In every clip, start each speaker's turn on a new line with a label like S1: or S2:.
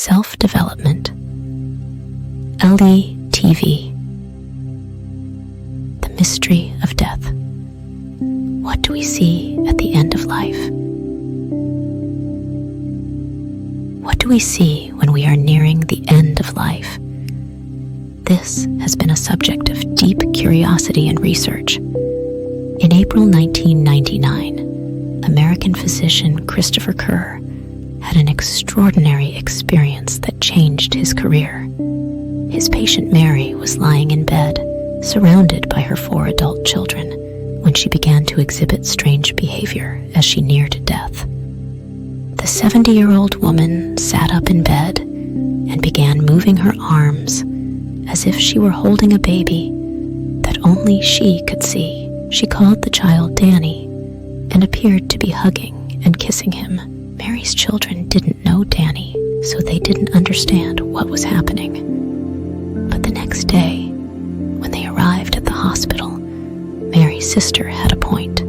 S1: self-development, LETV, the mystery of death. What do we see at the end of life? What do we see when we are nearing the end of life? This has been a subject of deep curiosity and research. In April 1999, American physician Christopher Kerr had an extraordinary experience that changed his career. His patient Mary was lying in bed, surrounded by her 4 adult children, when she began to exhibit strange behavior as she neared death. The 70-year-old woman sat up in bed and began moving her arms as if she were holding a baby that only she could see. She called the child Danny and appeared to be hugging and kissing him. Mary's children didn't know Danny, so they didn't understand what was happening. But the next day, when they arrived at the hospital, Mary's sister had a point.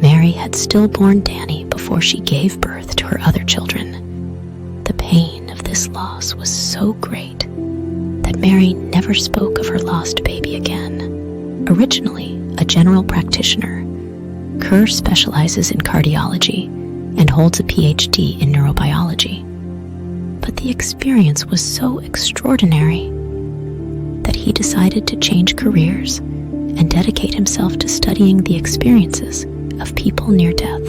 S1: Mary had stillborn Danny before she gave birth to her other children. The pain of this loss was so great that Mary never spoke of her lost baby again. Originally a general practitioner, Kerr specializes in cardiology and holds a PhD in neurobiology. But the experience was so extraordinary that he decided to change careers and dedicate himself to studying the experiences of people near death.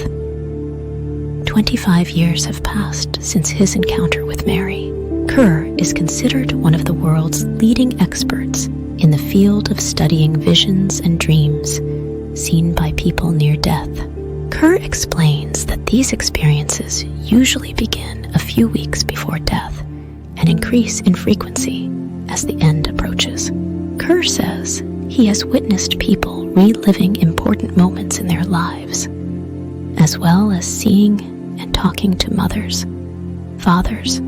S1: 25 years have passed since his encounter with Mary. Kerr is considered one of the world's leading experts in the field of studying visions and dreams seen by people near death. Kerr explains that these experiences usually begin a few weeks before death and increase in frequency as the end approaches. Kerr says he has witnessed people reliving important moments in their lives, as well as seeing and talking to mothers, fathers,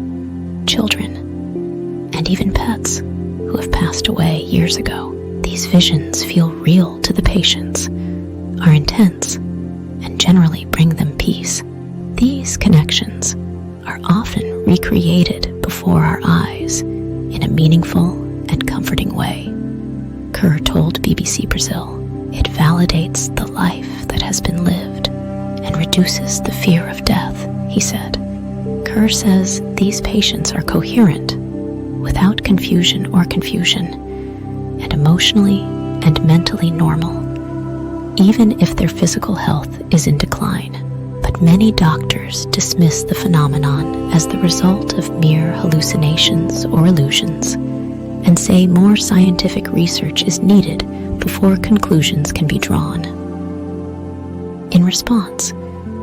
S1: children, and even pets who have passed away years ago. These visions feel real to the patients, are intense, and generally bring them peace. These connections are often recreated before our eyes in a meaningful and comforting way. Kerr told BBC Brazil, "It validates the life that has been lived and reduces the fear of death," he said. Kerr says these patients are coherent, without confusion or confusion, and emotionally and mentally normal, even if their physical health is in decline. But many doctors dismiss the phenomenon as the result of mere hallucinations or illusions, and say more scientific research is needed before conclusions can be drawn. In response,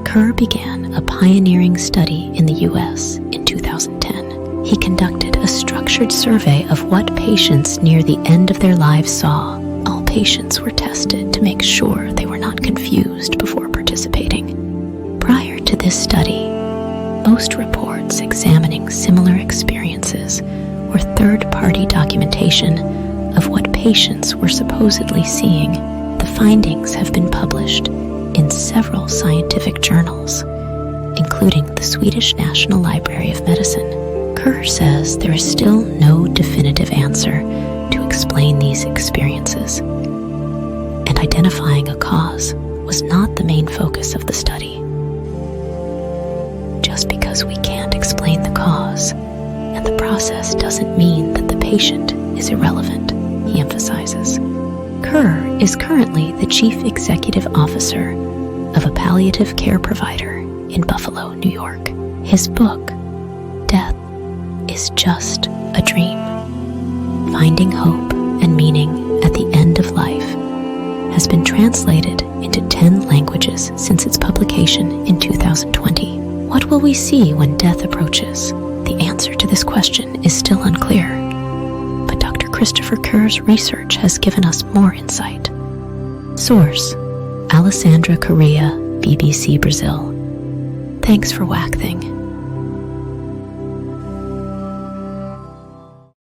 S1: Kerr began a pioneering study in the US in 2010. He conducted a structured survey of what patients near the end of their lives saw. All patients were tested to make sure they were not confused before participating. Prior to this study, most reports examining similar experiences were third-party documentation of what patients were supposedly seeing. The findings have been published in several scientific journals, including the Swedish National Library of Medicine. Kerr says there is still no definitive answer to explain these experiences, and identifying a cause was not the main focus of the study. Just because we can't explain the cause and the process doesn't mean that the patient is irrelevant, he emphasizes. Kerr is currently the Chief Executive Officer of a palliative care provider in Buffalo, New York. His book, Death is Just a Dream, Finding Hope and Meaning at the End of Life, has been translated into 10 languages since its publication in 2020. What will we see when death approaches? The answer to this question is still unclear, but Dr. Christopher Kerr's research has given us more insight. Source: Alessandra Correa, BBC Brazil. Thanks for whack-thing.